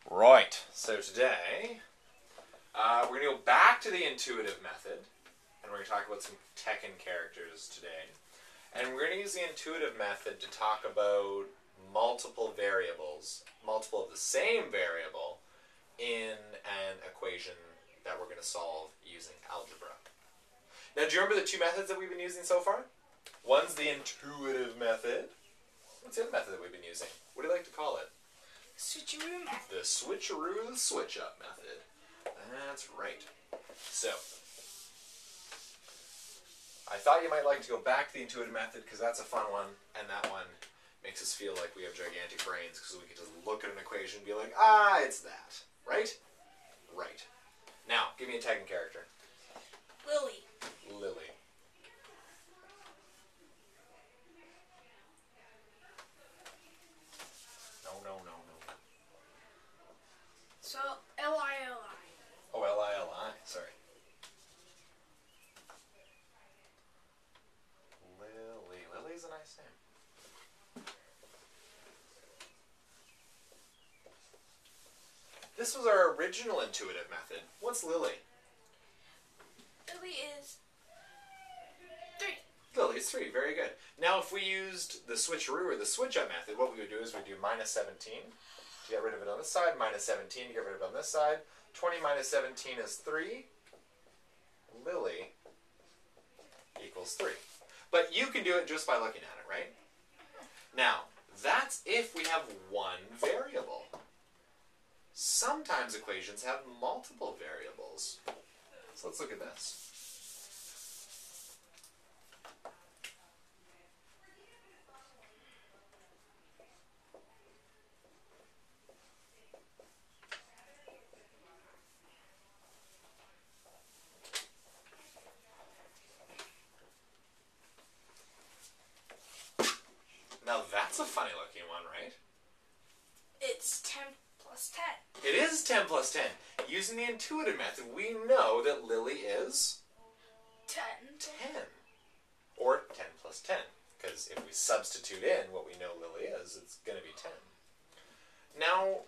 Right, so today we're going to go back to the intuitive method, and we're going to talk about some Tekken characters today. And we're going to use the intuitive method to talk about multiple variables, multiple of the same variable, in an equation that we're going to solve using algebra. Now, do you remember the two methods that we've been using so far? One's the intuitive method. What's the other method that we've been using? What do you like to call it? Switcheroo method. The switcheroo, the switch-up method. That's right. So, I thought you might like to go back to the intuitive method because that's a fun one, and that one makes us feel like we have gigantic brains because we can just look at an equation and be like, ah, it's that. Right? Right. Now, give me a Tekken character. Lily. Lily. No. So, L-I-L-I. Oh, L-I-L-I. Sorry. Lily. Lily's a nice name. This was our original intuitive method. What's Lily? Lily is 3. Lily's 3. Very good. Now, if we used the switcheroo or the switch-up method, what we would do is we'd do minus 17 to get rid of it on this side, minus 17 to get rid of it on this side. 20 minus 17 is 3. Lily equals 3. But you can do it just by looking at it, right? Now, that's if we have one variable. Sometimes equations have multiple variables. So let's look at this. Now that's a funny looking one, right? It's 10 plus 10. It is 10 plus 10. Using the intuitive method, we know that Lily is 10. 10. Or 10 plus 10. Because if we substitute in what we know Lily is, it's going to be 10. Now,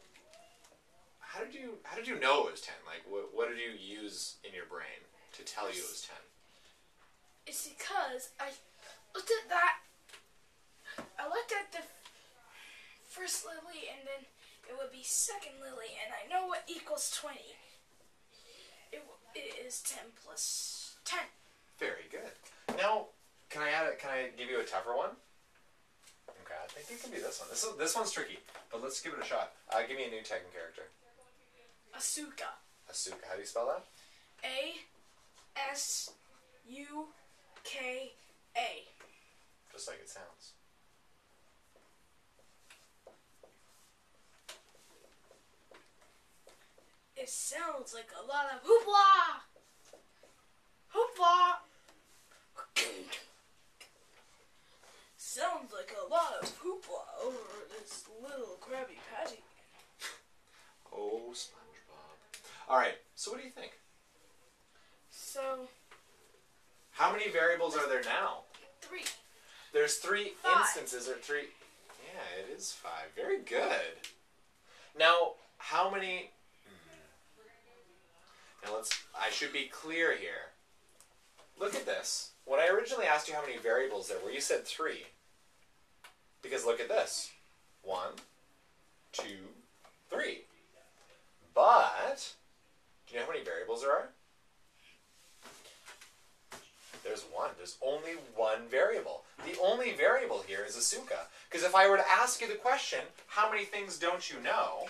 how did you know it was 10? Like, what did you use in your brain to tell you it was 10? It's because I looked at that. I looked at the first Lily, and then it would be second Lily, and I know what equals 20. It is 10 plus 10. Very good. Now, can I give you a tougher one? Okay, I think it can be this one. This one's tricky, but let's give it a shot. Give me a new Tekken character. Asuka. Asuka. How do you spell that? A-S-U-K-A. Just like it sounds. It sounds like a lot of hoopla! Hoopla! Sounds like a lot of hoopla over this little Krabby Patty. Oh, SpongeBob. Alright, so what do you think? So... How many variables are there now? 3. There's 3 5. instances, or 3... Yeah, it is 5. Very good. Now, how many... Now I should be clear here. Look at this. When I originally asked you how many variables there were, you said 3. Because look at this. 1, 2, 3. But, do you know how many variables there are? There's 1. There's only 1 variable. The only variable here is Asuka. Because if I were to ask you the question, how many things don't you know?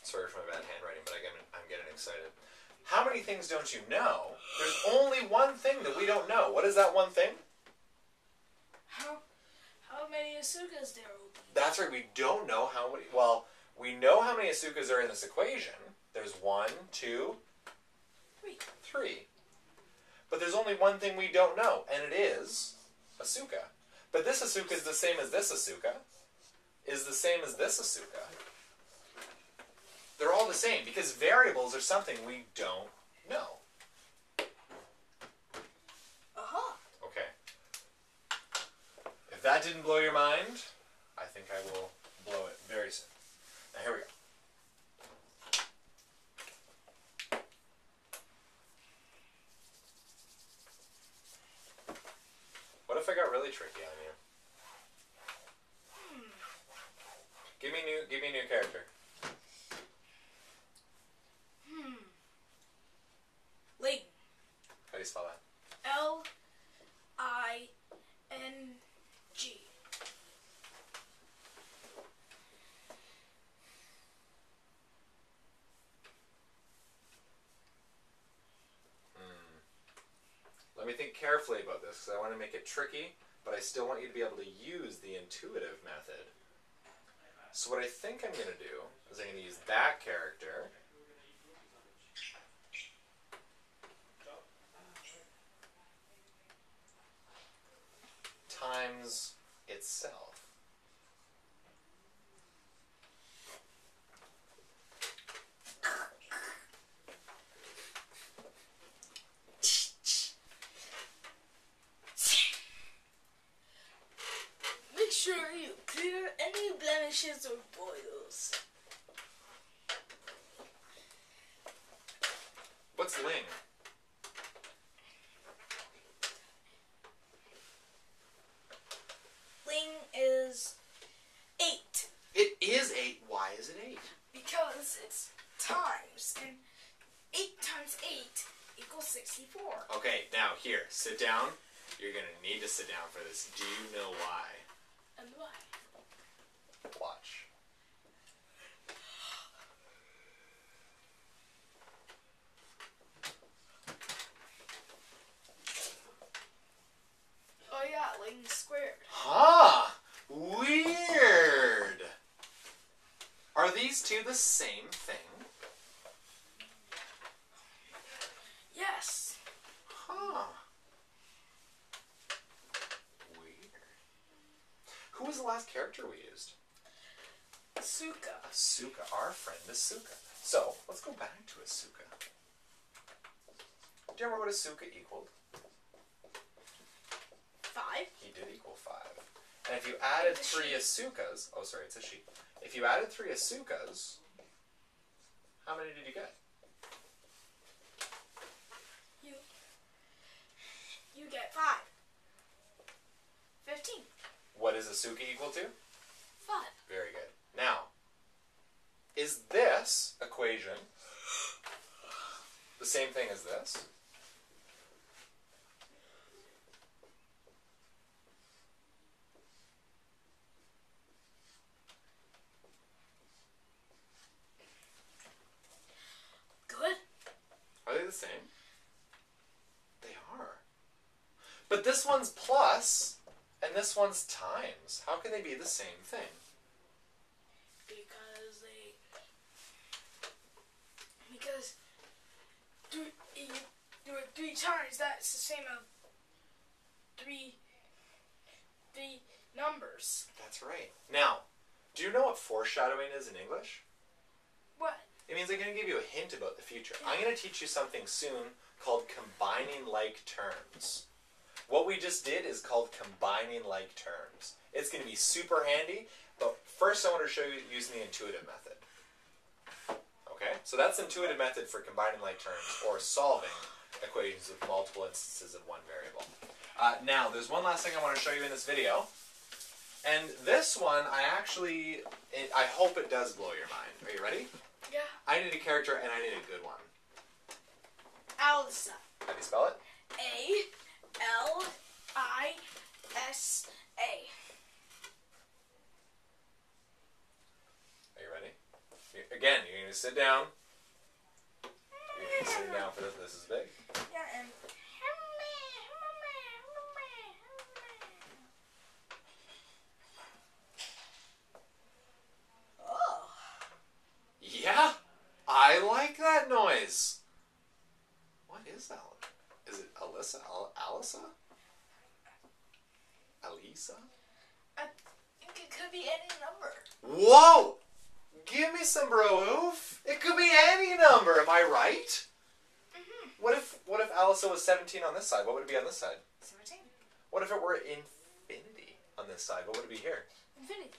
Sorry for my bad handwriting, but I'm getting excited. How many things don't you know? There's only one thing that we don't know. What is that one thing? How many Asukas there will be? That's right, we don't know how many... Well, we know how many Asukas are in this equation. There's 1, 2, 3. But there's only one thing we don't know, and it is Asuka. But this Asuka is the same as this Asuka, is the same as this Asuka. They're all the same, because variables are something we don't No. Uh-huh. Okay. If that didn't blow your mind, I think I will blow it very soon. Now here we go. What if I got really tricky on you? Give me a new character. Ling. How do you spell that? L-I-N-G. Let me think carefully about this because I want to make it tricky, but I still want you to be able to use the intuitive method. So what I think I'm going to do is I'm going to use that character times itself. Make sure you clear any blemishes or boils. What's Ling? Ling is 8. It is 8. Why is it 8? Because it's times, and 8 times 8 equals 64. Okay, now here, sit down. You're going to need to sit down for this. Do you know why? And why? Watch. Oh yeah, Ling squared. Huh! Weird! Are these two the same thing? Yes. Huh. Weird. Who was the last character we used? Asuka. Asuka, our friend Asuka. So, let's go back to Asuka. Do you remember what Asuka equaled? 5. He did equal 5. And if you added It's a 3 she. Asukas, oh sorry, it's a she. If you added 3 Asukas, how many did you get? You get 5. 15. What is Asuka equal to? 5. Very good. Now, is this equation the same thing as this? Good. Are they the same? They are. But this one's plus, and this one's times. How can they be the same thing? Because you do it 3 times, that's the same as 3 numbers. That's right. Now, do you know what foreshadowing is in English? What? It means I'm going to give you a hint about the future. I'm going to teach you something soon called combining like terms. What we just did is called combining like terms. It's going to be super handy, but first I want to show you using the intuitive method. Okay? So that's the intuitive method for combining like terms, or solving equations with multiple instances of one variable. Now, there's one last thing I want to show you in this video. And this one, I hope it does blow your mind. Are you ready? Yeah. I need a character, and I need a good one. Alisa. How do you spell it? A-L-I-S-A. Are you ready? Again, you're going to sit down. You're going to sit down for this. This is big. Yeah, and oh. Yeah, I like that noise. What is that? Is it Alyssa? Alyssa? Alisa? I think it could be any number. Whoa! Give me some bro hoof. It could be any number. Am I right? Mm-hmm. What if Alyssa was 17 on this side? What would it be on this side? 17. What if it were infinity on this side? What would it be here? Infinity.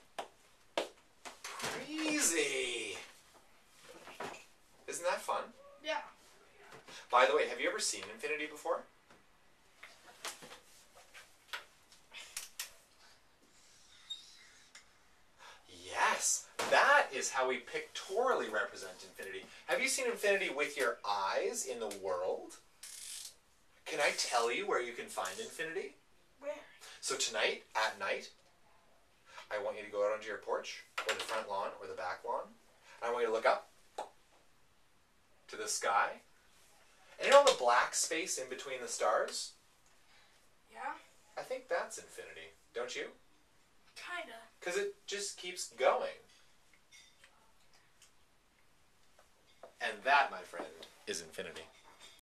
Crazy! Isn't that fun? Yeah. By the way, have you ever seen infinity before? Yes, that is how we pictorially represent infinity. Have you seen infinity with your eyes in the world? Can I tell you where you can find infinity? Where? So tonight, at night, I want you to go out onto your porch, or the front lawn, or the back lawn, and I want you to look up to the sky. And you know the black space in between the stars? Yeah. I think that's infinity, don't you? Kinda. Because it just keeps going. And that, my friend, is infinity.